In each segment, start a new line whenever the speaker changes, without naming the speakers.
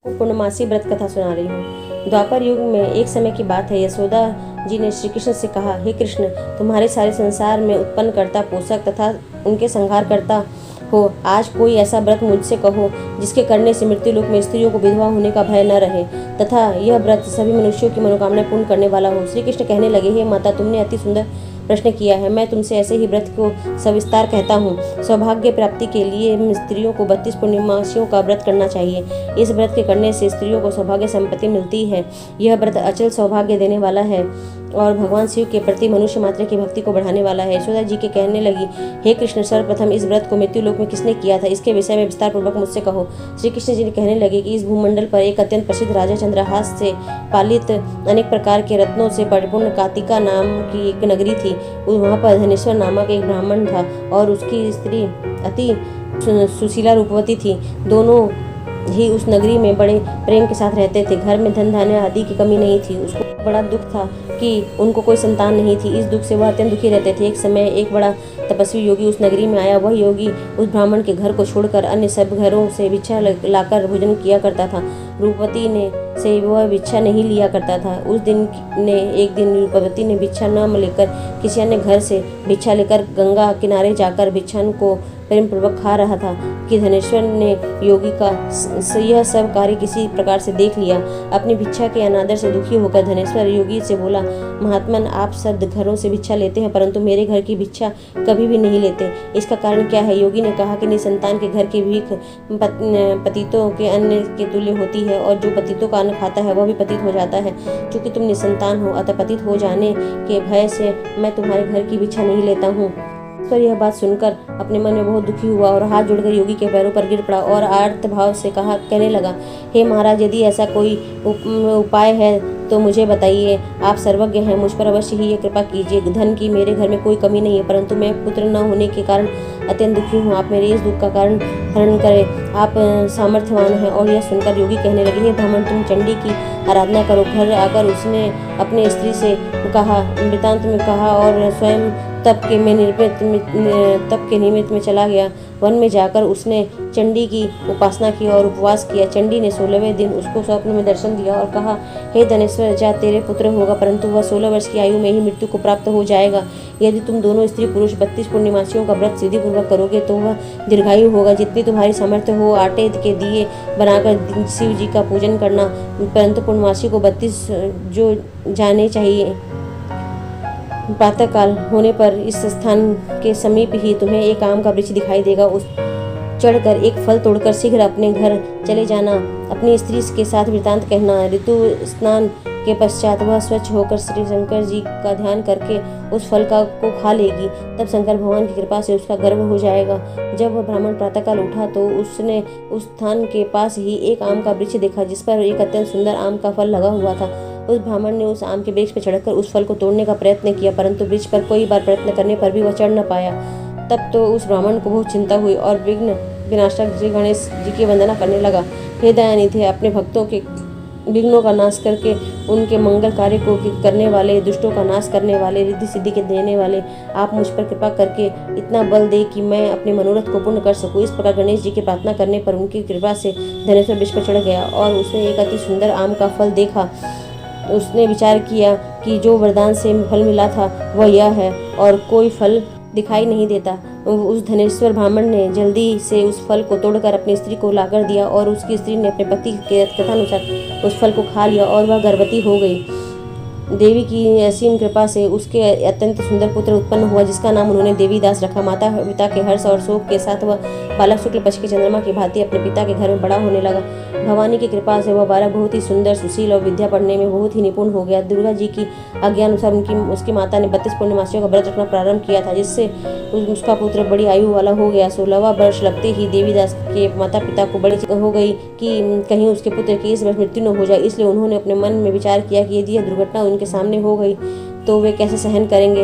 पूर्णमासी व्रत कथा सुना रही हूँ। द्वापर युग में एक समय की बात है। यशोदा जी ने श्री कृष्ण से कहा, हे कृष्ण, तुम्हारे सारे संसार में उत्पन्न करता, पोषक तथा उनके संहार करता हो, आज कोई ऐसा व्रत मुझसे कहो जिसके करने से मृत्यु लोक में स्त्रियों को विधवा होने का भय न रहे तथा यह व्रत सभी मनुष्यों की मनोकामना पूर्ण करने वाला हो। श्री कृष्ण कहने लगे, हे माता, तुमने अति सुंदर प्रश्न किया है। मैं तुमसे ऐसे ही व्रत को सविस्तार कहता हूँ। सौभाग्य प्राप्ति के लिए स्त्रियों को 32 पूर्णिमासियों का व्रत करना चाहिए। इस व्रत के करने से स्त्रियों को सौभाग्य संपत्ति मिलती है। यह व्रत अचल सौभाग्य देने वाला है और भगवान शिव के प्रति मनुष्य मात्र की भक्ति को बढ़ाने वाला है। यशोदा जी के कहने लगी, हे कृष्ण, सर्वप्रथम इस व्रत को मृत्यु लोक में किसने किया था, इसके विषय में विस्तार पूर्वक मुझसे कहो। श्री कृष्ण जी ने कहने लगे कि इस भूमंडल पर एक अत्यंत प्रसिद्ध राजा चंद्रहास से पालित अनेक प्रकार के रत्नों से परिपूर्ण कातिका नाम की एक नगरी थी। वहाँ पर धनेश्वर नामक एक ब्राह्मण था और उसकी स्त्री अति सुशीला रूपवती थी। दोनों ही उस नगरी में बड़े प्रेम के साथ रहते थे। घर में धन धान्य आदि की कमी नहीं थी। उसको बड़ा दुख था कि उनको कोई संतान नहीं थी। इस दुख से वह अत्यंत दुखी रहते थे। एक समय एक बड़ा तपस्वी योगी उस नगरी में आया। वह योगी उस ब्राह्मण के घर को छोड़कर अन्य सब घरों से भिक्षा लाकर भोजन किया करता था। रूपवती ने से वह भिक्षा नहीं लिया करता था। एक दिन रूपवती ने भिक्षा न लेकर किसी अन्य घर से भिक्षा लेकर गंगा किनारे जाकर भिक्षान को प्रेम पूर्वक खा रहा था कि धनेश्वर ने योगी का यह सब कार्य किसी प्रकार से देख लिया। अपनी भिक्षा के अनादर से दुखी होकर धनेश्वर योगी से बोला, महात्मन, आप सब घरों से भिक्षा लेते हैं परंतु मेरे घर की भिक्षा कभी भी नहीं लेते। इसका कारण क्या है? योगी ने कहा कि निसंतान के घर की भीख पतितों के अन्न के तुल्य होती है और जो पतितों का अन्न खाता है वह भी पतित हो जाता है। चूंकि तुम निसंतान हो अतः पतित हो जाने के भय से मैं तुम्हारे घर की भिक्षा नहीं लेता हूँ। पर यह बात सुनकर अपने मन में बहुत दुखी हुआ और हाथ जोड़कर योगी के पैरों पर गिर पड़ा और आर्त भाव से कहने लगा, हे महाराज, यदि ऐसा कोई उपाय है तो मुझे बताइए। आप सर्वज्ञ हैं, मुझ पर अवश्य ही ये कृपा कीजिए। धन की मेरे घर में कोई कमी नहीं है परंतु मैं पुत्र न होने के कारण अत्यंत दुखी हूँ। आप मेरे इस दुख का कारण हरण करें। आप सामर्थ्यवान हैं। और यह सुनकर योगी कहने लगे, हे ब्राह्मण, तुम चंडी की आराधना करो। घर आकर उसने अपने स्त्री से कहा, वृतांत में कहा और स्वयं तप के निमित्त में चला गया। वन में जाकर उसने चंडी की उपासना की और उपवास किया। चंडी ने 16वें दिन उसको स्वप्न में दर्शन दिया और कहा, हे धनेश्वर, जा, तेरे पुत्र होगा परंतु वह 16 वर्ष की आयु में ही मृत्यु को प्राप्त हो जाएगा। यदि तुम दोनों स्त्री पुरुष 32 पूर्णिमासियों का व्रत विधि पूर्वक करोगे तो वह दीर्घायु होगा। जितनी तुम्हारी सामर्थ्य हो आटे के दिए बनाकर शिव जी का पूजन करना, परंतु पूर्णमासी को 32 जो जाने चाहिए। प्रातःकाल होने पर इस स्थान के समीप ही तुम्हें एक आम का वृक्ष दिखाई देगा। उस चढ़कर एक फल तोड़कर शीघ्र अपने घर चले जाना। अपनी स्त्री के साथ वृतांत कहना। ऋतु स्नान के पश्चात वह स्वच्छ होकर श्री शंकर जी का ध्यान करके उस फल को खा लेगी। तब शंकर भगवान की कृपा से उसका गर्भ हो जाएगा। जब वह ब्राह्मण प्रातःकाल उठा तो उसने उस स्थान के पास ही एक आम का वृक्ष देखा जिस पर एक अत्यंत सुंदर आम का फल लगा हुआ था। उस ब्राह्मण ने उस आम के वृक्ष पर चढ़कर उस फल को तोड़ने का प्रयत्न किया परंतु वृक्ष पर कई बार प्रयत्न करने पर भी वह चढ़ न पाया। तब तो उस ब्राह्मण को बहुत चिंता हुई और विघ्न विनाशक श्री गणेश जी की वंदना करने लगा। हे दयानिधि, अपने भक्तों के विघ्नों का नाश करके उनके मंगल कार्य को करने वाले, दुष्टों का नाश करने वाले, रिद्धि सिद्धि के देने वाले, आप मुझ पर कृपा करके इतना बल दे कि मैं अपने मनोरथ को पूर्ण कर सकूं। इस प्रकार गणेश जी की प्रार्थना करने पर उनकी कृपा से धनेश्वर वृक्ष पर चढ़ गया और उसने एक अति सुंदर आम का फल देखा। उसने विचार किया कि जो वरदान से फल मिला था वह यह है और कोई फल दिखाई नहीं देता। उस धनेश्वर ब्राह्मण ने जल्दी से उस फल को तोड़कर अपनी स्त्री को लाकर दिया और उसकी स्त्री ने अपने पति के कथानुसार उस फल को खा लिया और वह गर्भवती हो गई। देवी की असीम कृपा से उसके अत्यंत सुंदर पुत्र उत्पन्न हुआ जिसका नाम उन्होंने देवीदास रखा। माता पिता के हर्ष और शोक के साथ वह बालक शुक्ल पक्ष के चंद्रमा की भांति अपने पिता के घर में बड़ा होने लगा। भवानी की कृपा से वह बालक बहुत ही सुंदर, सुशील और विद्या पढ़ने में बहुत ही निपुण हो गया। दुर्गा जी की आज्ञा अनुसार उसकी माता ने 32 पूर्णिमासियों का व्रत रखना प्रारंभ किया था जिससे उसका पुत्र बड़ी आयु वाला हो गया। 16वां वर्ष लगते ही देवीदास के माता पिता को बड़ी हो गई कि कहीं उसके पुत्र की इस वर्ष मृत्यु न हो जाए। इसलिए उन्होंने अपने मन में विचार किया कि यदि यह दुर्घटना उनके सामने हो गई तो वे कैसे सहन करेंगे।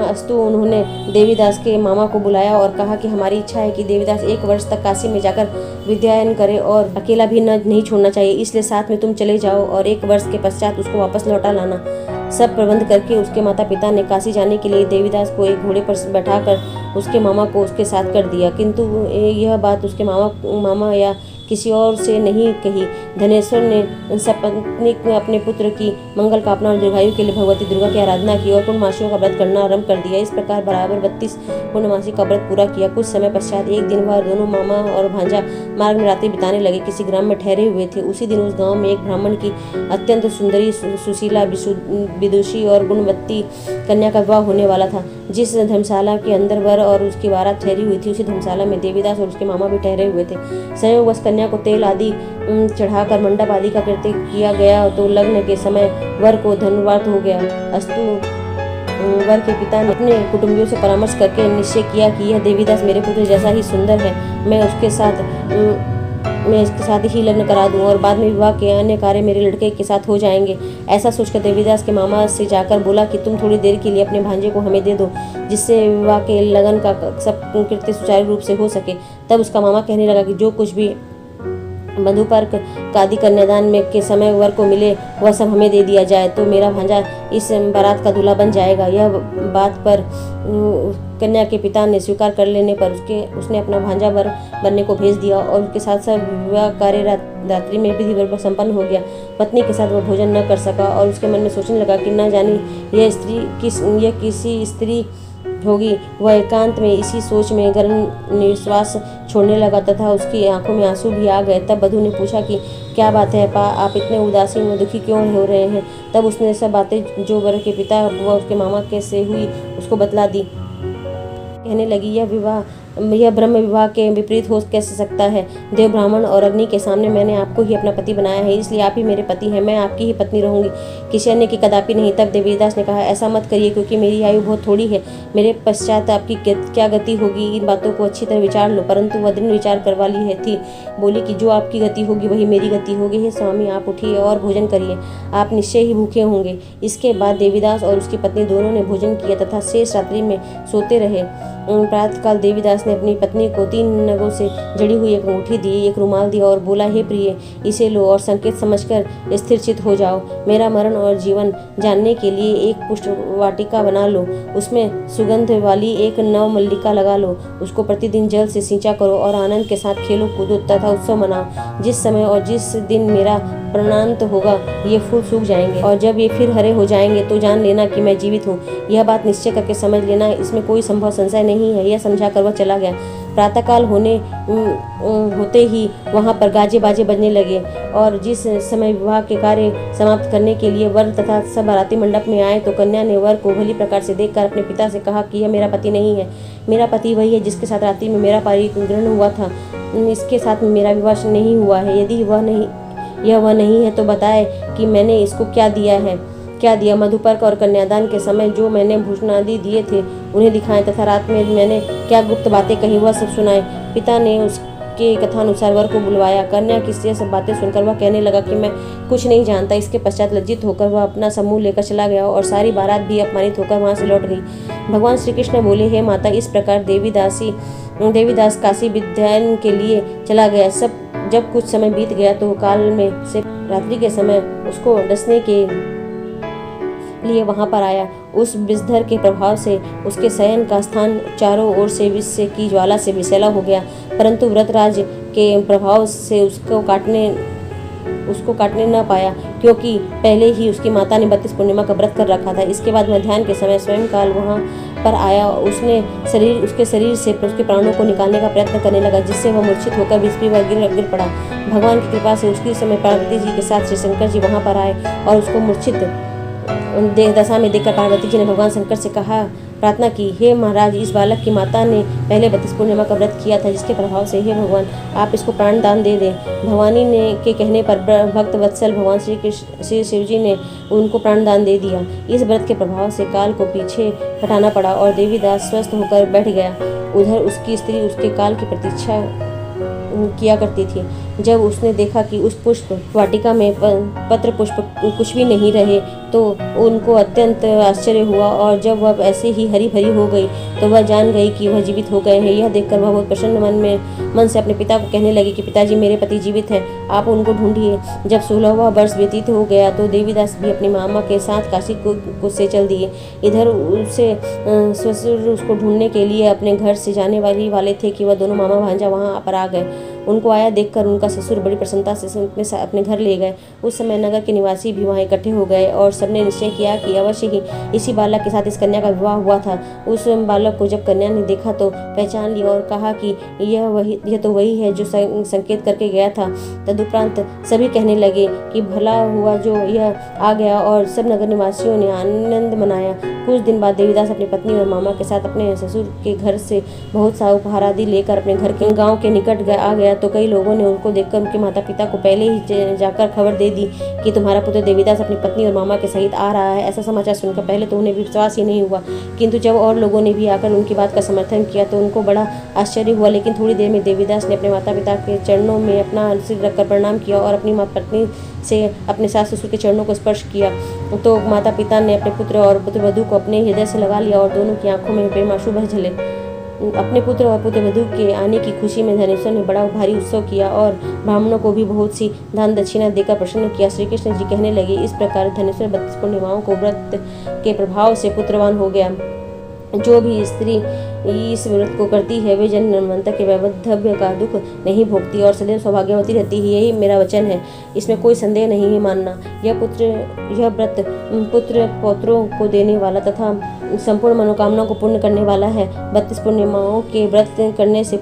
अस्तु उन्होंने देवीदास के मामा को बुलाया और कहा कि हमारी इच्छा है कि देवीदास 1 वर्ष तक काशी में जाकर विद्यायन करे और अकेला भी नहीं छोड़ना चाहिए। इसलिए साथ में तुम चले जाओ और 1 वर्ष के पश्चात उसको वापस लौटा लाना। सब प्रबंध करके उसके माता पिता ने काशी जाने के लिए देवीदास को एक घोड़े पर बैठाकर उसके मामा को उसके साथ कर दिया। किंतु यह बात उसके मामा या किसी और से नहीं कही। धनेश्वर ने सपत्नीक अपने पुत्र की मंगल कामना और दीर्घायु के लिए भगवती दुर्गा की आराधना की और पूर्णमासियों का व्रत करना आरंभ कर दिया। इस प्रकार बराबर 32 पूर्णमासी का व्रत पूरा किया। कुछ समय पश्चात एक दिन वह दोनों मामा और भांजा मार्ग में रात्रि बिताने लगे। किसी ग्राम में ठहरे हुए थे। उसी दिन उस गांव में एक ब्राह्मण की अत्यंत सुंदरी, सुशीला, विदुषी और गुणवती कन्या का विवाह होने वाला था। जिस धर्मशाला के अंदर वर और उसकी बारात ठहरी हुई थी, उसी धर्मशाला में देवीदास और उसके मामा भी ठहरे हुए थे। संयोगवश कन्या को तेल आदि चढ़ाकर मंडप आदि का कृत्य किया गया तो लग्न के समय वर को धनुर्वात हो गया। अस्तु वर के पिता ने अपने कुटुंबियों से परामर्श करके निश्चय किया कि यह देवीदास मेरे पुत्र जैसा ही सुंदर है, मैं इसके साथ ही लग्न करा दूं और बाद में विवाह के अन्य कार्य मेरे लड़के के साथ हो जाएंगे। ऐसा सोचकर देवीदास के मामा से जाकर बोला कि तुम थोड़ी देर के लिए अपने भांजे को हमें दे दो, जिससे विवाह के लगन का सब कृत्य सुचारू रूप से हो सके। तब उसका मामा कहने लगा कि जो कुछ भी मधुपर्क आदि कन्यादान में के समय वर को मिले वह सब हमें दे दिया जाए तो मेरा भांजा इस बारात का दूल्हा बन जाएगा। यह बात पर कन्या के पिता ने स्वीकार कर लेने पर उसने अपना भांजा वर बनने को भेज दिया और उसके साथ साथ विवाह कार्य रात्रि में विधिपूर्वक संपन्न हो गया। पत्नी के साथ वह भोजन न कर सका और उसके मन में सोचने लगा कि न जाने यह किसी स्त्री होगी। वह एकांत में इसी सोच में गर्म निश्वास छोड़ने लगा तथा उसकी आंखों में आंसू भी आ गए। तब बधू ने पूछा कि क्या बात है पा, आप इतने उदासीन और दुखी क्यों हो रहे हैं। तब उसने सब बातें जो वर के पिता व उसके मामा के से हुई उसको बतला दी। कहने लगी यह ब्रह्म विवाह के विपरीत हो कैसे सकता है। देव, ब्राह्मण और अग्नि के सामने मैंने आपको ही अपना पति बनाया है, इसलिए आप ही मेरे पति हैं। मैं आपकी ही पत्नी रहूंगी, किसी अन्य की कदापि नहीं। तब देवीदास ने कहा ऐसा मत करिए, क्योंकि मेरी आयु बहुत थोड़ी है। मेरे पश्चात आपकी क्या गति होगी, इन बातों को अच्छी तरह विचार लो। परंतु वह दृढ़ विचार करवा ली थी। बोली कि जो आपकी गति होगी वही मेरी गति होगी। हे स्वामी, आप उठिए और भोजन करिए, आप निश्चय ही भूखे होंगे। इसके बाद देवीदास और उसकी पत्नी दोनों ने भोजन किया तथा शेष रात्रि में सोते रहे। प्रातःकाल देवीदास ने अपनी पत्नी को 3 नगों से जड़ी हुई एक अंगूठी दी, एक रुमाल दिया और बोला हे प्रिय, इसे लो और संकेत समझकर स्थिरचित हो जाओ। मेरा मरण और जीवन जानने के लिए एक पुष्प वाटिका बना लो, उसमें सुगंध वाली एक नव मल्लिका लगा लो, उसको प्रतिदिन जल से सिंचा करो और आनंद के साथ खेलो कूदो तथा उत्सव मनाओ। जिस समय और जिस दिन मेरा प्राणांत होगा ये फूल सूख जाएंगे और जब ये फिर हरे हो जाएंगे तो जान लेना कि मैं जीवित हूँ। यह बात निश्चय करके समझ लेना, इसमें कोई संभव संशय नहीं है। यह समझाकर वह चला गया। प्रातःकाल होते ही वहाँ पर गाजे बाजे बजने लगे और जिस समय विवाह के कार्य समाप्त करने के लिए वर तथा सब बाराती मंडप में आए तो कन्या ने वर को भली प्रकार से देखकर अपने पिता से कहा कि यह मेरा पति नहीं है। मेरा पति वही है जिसके साथ रात्रि में मेरा परिग्रहण हुआ था, इसके साथ मेरा विवाह नहीं हुआ है। यदि यह वह नहीं है तो बताए कि मैंने इसको क्या दिया। मधुपर्क और कन्यादान के समय जो मैंने भूषणादि दिए थे उन्हें दिखाएं तथा रात में मैंने क्या गुप्त बातें कही वह सब सुनाए। पिता ने उसके कथानुसार वर को बुलवाया। कन्या की सब बातें सुनकर वह कहने लगा कि मैं कुछ नहीं जानता। इसके पश्चात लज्जित होकर वह अपना समूह लेकर चला गया और सारी बारात भी अपमानित होकर वहां से लौट गई। भगवान श्री कृष्ण बोले हे माता, इस प्रकार देवीदास काशी विद्यायन के लिए चला गया। जब कुछ समय बीत गया तो काल में से रात्रि के समय उसको डसने के लिए वहां पर आया। उस विषधर के प्रभाव से उसके शयन का स्थान चारों ओर से विष की ज्वाला से विषैला हो गया, परंतु व्रतराज के प्रभाव से उसको काटने न पाया, क्योंकि पहले ही उसकी माता ने 32 पूर्णिमा का व्रत कर रखा था। इसके बाद मध्याह्न के समय स्वयं काल वहाँ पर आया। उसके शरीर से उसके प्राणों को निकालने का प्रयत्न करने लगा, जिससे वह मूर्छित होकर विस्पी पर गिर पड़ा। भगवान की कृपा से उसी समय पार्वती जी के साथ श्री शंकर जी वहाँ पर आए और उसको मूर्छित दशा में देखकर पार्वती जी ने भगवान शंकर से प्रार्थना की, हे महाराज, इस बालक की माता ने पहले 32 पूर्णिमा का व्रत किया था, जिसके प्रभाव से हे भगवान आप इसको प्राण दान दे दें। भवानी ने के कहने पर भक्त वत्सल भगवान श्री शिव जी ने उनको प्राण दान दे दिया। इस व्रत के प्रभाव से काल को पीछे हटाना पड़ा और देवीदास स्वस्थ होकर बैठ गया। उधर उसकी स्त्री उसके काल की प्रतीक्षा किया करती थी। जब उसने देखा कि उस पुष्प वाटिका में पत्र पुष्प कुछ भी नहीं रहे तो उनको अत्यंत आश्चर्य हुआ और जब वह ऐसे ही हरी भरी हो गई तो वह जान गई कि वह जीवित हो गए हैं। यह देखकर वह बहुत प्रसन्न मन से अपने पिता को कहने लगी कि पिताजी, मेरे पति जीवित हैं, आप उनको ढूंढिए। जब 16वां वर्ष व्यतीत हो गया तो देवीदास भी अपनी मामा के साथ काशी को से चल दिए। इधर उसे ससुर उसको ढूंढने के लिए अपने घर से जाने वाले थे कि वह दोनों मामा भांजा वहाँ पर आ गए। उनको आया देखकर उनका ससुर बड़ी प्रसन्नता से अपने घर ले गए। उस समय नगर के निवासी भी वहाँ इकट्ठे हो गए और सबने निश्चय किया कि अवश्य ही इसी बालक के साथ इस कन्या का विवाह हुआ था। उस बालक को जब कन्या ने देखा तो पहचान लिया और कहा कि यह तो वही है जो संकेत करके गया था। तदुपरांत सभी कहने लगे कि भला हुआ जो यह आ गया, और सब नगर निवासियों ने आनंद मनाया। कुछ दिन बाद देवीदास अपनी पत्नी और मामा के साथ अपने ससुर के घर से बहुत सा उपहार आदि लेकर अपने घर के गांव के निकट आ गया। तो कई लोगों ने उनको देखकर उनके माता पिता को पहले ही जाकर खबर दे दी कि तुम्हारा पुत्र देवीदास अपनी पत्नी और मामा के सहित आ रहा है। ऐसा समाचार सुनकर पहले तो उन्हें विश्वास ही नहीं हुआ, किंतु जब और लोगों ने भी आकर उनकी बात का समर्थन किया तो उनको बड़ा आश्चर्य हुआ। लेकिन थोड़ी देर में देवीदास ने अपने माता पिता के चरणों में अपना सिर रखकर प्रणाम किया और अपनी पत्नी से अपने सास ससुर के चरणों को स्पर्श किया। तो माता पिता ने अपने पुत्र और पुत्रवधू को अपने हृदय से लगा लिया और दोनों की आंखों में प्रेमाश्रु बह चले। अपने पुत्र और पुत्रवधू के आने की खुशी में धनेश्वर ने बड़ा भारी उत्सव किया और ब्राह्मणों को भी बहुत सी दान दक्षिणा देकर प्रसन्न किया। श्री कृष्ण जी कहने लगे, इस प्रकार धनेश्वर 32 पूर्णिमाओं को व्रत के प्रभाव से पुत्रवान हो गया। जो भी स्त्री इस व्रत को करती है वे जन्म जन्मांतर के वैधव्य का दुख नहीं भोगती और सदैव सौभाग्यवती रहती है। यही मेरा वचन है, इसमें कोई संदेह नहीं है मानना। यह व्रत पुत्र पौत्रों को देने वाला तथा संपूर्ण मनोकामनाओं को पूर्ण करने वाला है। 32 पूर्णिमाओं के व्रत करने से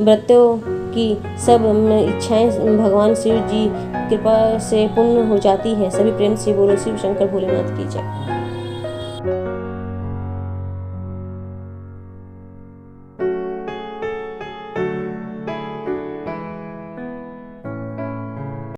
व्रतों की सब इच्छाएं भगवान शिव जी कृपा से पूर्ण हो जाती हैं। सभी प्रेम से बोलो शिव शंकर भोलेनाथ की जय।